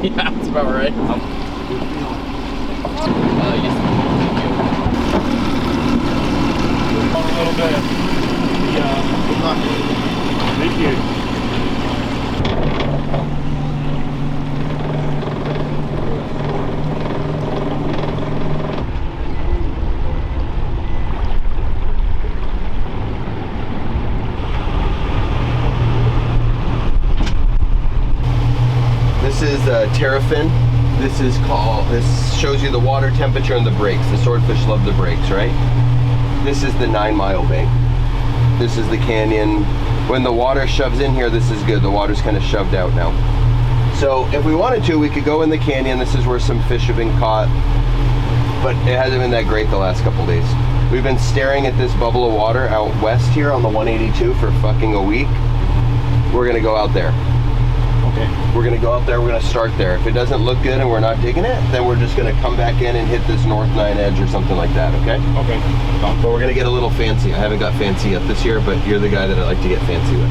Yeah, that's about right. Yes. A little bit. Yeah. Good luck. Thank you. This is Terrafin. This shows you the water temperature and the brakes. The swordfish love the brakes, right? This is the 9 Mile bank. This is the canyon. When the water shoves in here, this is good. The water's kind of shoved out now. So if we wanted to, we could go in the canyon. This is where some fish have been caught, but it hasn't been that great the last couple days. We've been staring at this bubble of water out west here on the 182 for fucking a week. We're gonna go out there. Okay. We're gonna go out there, we're gonna start there. If it doesn't look good and we're not digging it, then we're just gonna come back in and hit this North 9 edge or something like that, okay? Okay. But we're gonna get a little fancy. I haven't got fancy yet this year, but you're the guy that I like to get fancy with.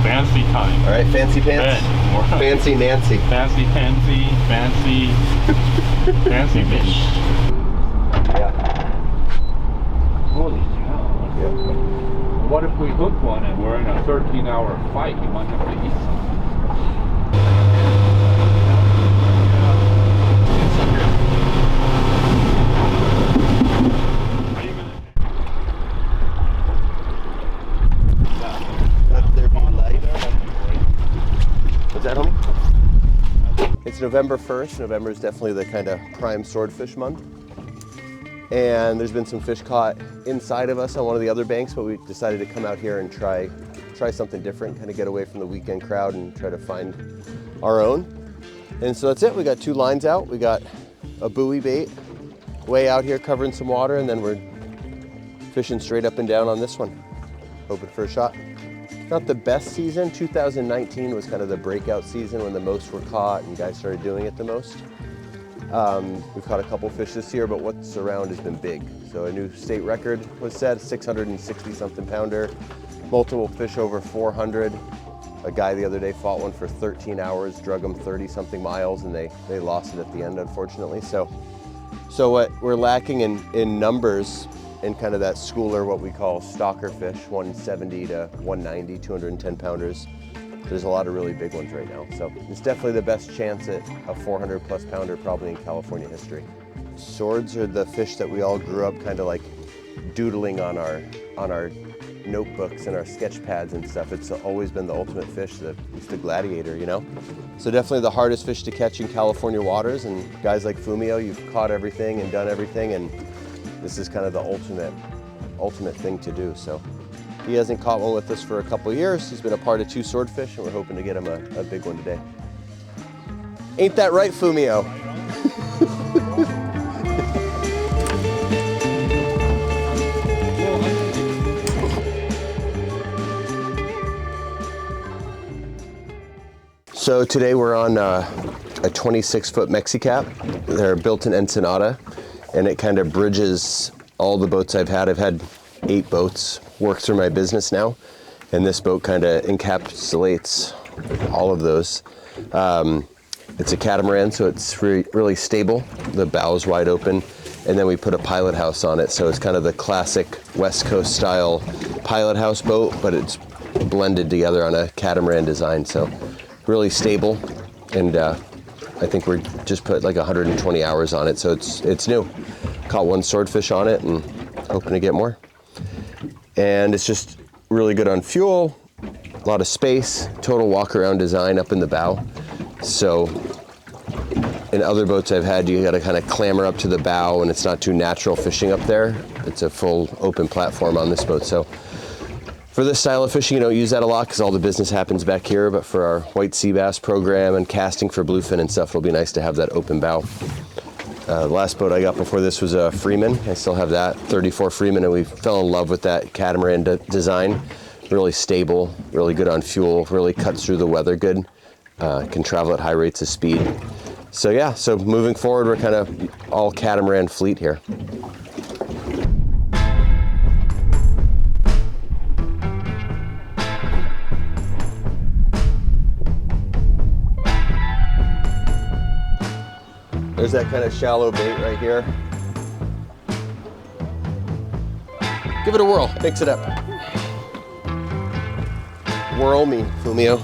Fancy time. All right, fancy pants? Fancy Nancy. Fancy pansy, fancy, fancy fish. Yeah. Holy cow. Yeah. What if we hook one and we're in a 13-hour fight? You might have to eat some. What's that, homie? It's November 1st. November is definitely the kind of prime swordfish month. And there's been some fish caught inside of us on one of the other banks, but we decided to come out here and try something different, kind of get away from the weekend crowd and try to find our own. And so that's it. We got 2 lines out. We got a buoy bait way out here covering some water, and then we're fishing straight up and down on this one, hoping for a shot. Not the best season. 2019 was kind of the breakout season when the most were caught and guys started doing it the most. We've caught a couple fish this year, but what's around has been big. So a new state record was set, 660 something pounder, multiple fish over 400. A guy the other day fought one for 13 hours, drug them 30 something miles, and they lost it at the end, unfortunately. So what we're lacking in numbers in kind of that schooler, what we call stalker fish, 170 to 190, 210 pounders. There's a lot of really big ones right now. So it's definitely the best chance at a 400 plus pounder probably in California history. Swords are the fish that we all grew up kind of like doodling on our notebooks and our sketch pads and stuff. It's always been the ultimate fish, it's the gladiator, you know? So definitely the hardest fish to catch in California waters, and guys like Fumio, you've caught everything and done everything, and this is kind of the ultimate thing to do. So he hasn't caught one with us for a couple years. He's been a part of 2 swordfish, and we're hoping to get him a big one today. Ain't that right, Fumio? So today we're on a 26-foot Mexicap. They're built in Ensenada, and it kind of bridges all the boats I've had. I've had 8 boats work through my business now, and this boat kind of encapsulates all of those. It's a catamaran, so it's really stable. The bow is wide open, and then we put a pilot house on it, so it's kind of the classic West Coast style pilot house boat, but it's blended together on a catamaran design, so really stable. And I think we're just put like 120 hours on it, so it's new. Caught 1 swordfish on it and hoping to get more. And it's just really good on fuel, a lot of space, total walk around design up in the bow. So in other boats I've had, you gotta kind of clamber up to the bow, and it's not too natural fishing up there. It's a full open platform on this boat. So for this style of fishing, you don't use that a lot because all the business happens back here, but for our white sea bass program and casting for bluefin and stuff, it'll be nice to have that open bow. The last boat I got before this was a Freeman. I still have that, 34 Freeman, and we fell in love with that catamaran design. Really stable, really good on fuel, really cuts through the weather good, can travel at high rates of speed. So yeah, so moving forward, we're kind of all catamaran fleet here. There's that kind of shallow bait right here. Give it a whirl, mix it up. Whirl me, Fumio.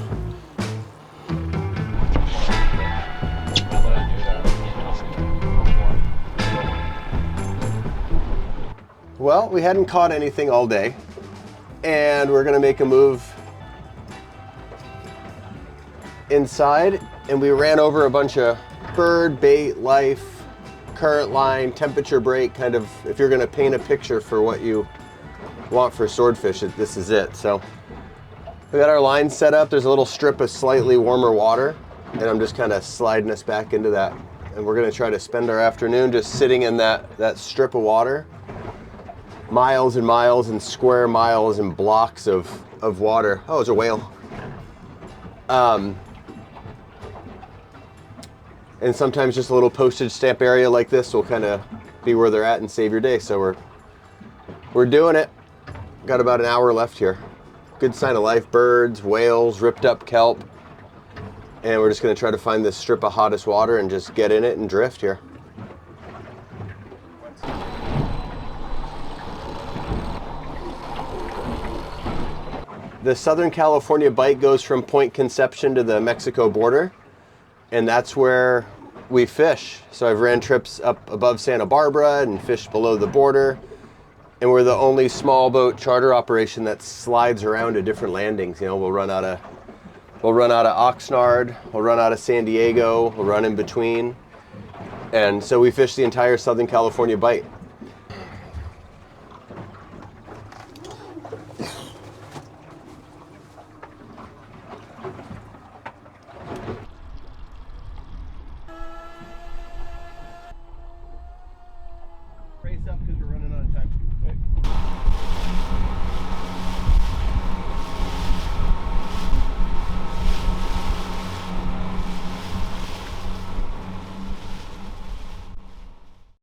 Well, we hadn't caught anything all day, and we're gonna make a move inside, and we ran over a bunch of bird, bait, life, current line, temperature break, kind of, if you're gonna paint a picture for what you want for swordfish, this is it. So we got our line set up. There's a little strip of slightly warmer water, and I'm just kind of sliding us back into that. And we're gonna try to spend our afternoon just sitting in that strip of water. Miles and miles and square miles and blocks of water. Oh, it's a whale. And sometimes just a little postage stamp area like this will kind of be where they're at and save your day. So we're doing it. Got about an hour left here. Good sign of life, birds, whales, ripped up kelp. And we're just gonna try to find this strip of hottest water and just get in it and drift here. The Southern California Bight goes from Point Conception to the Mexico border, and that's where we fish. So I've ran trips up above Santa Barbara and fished below the border, and we're the only small boat charter operation that slides around to different landings. You know, we'll run out of Oxnard, we'll run out of San Diego, we'll run in between, and so we fish the entire Southern California Bight. Race up because we're running out of time.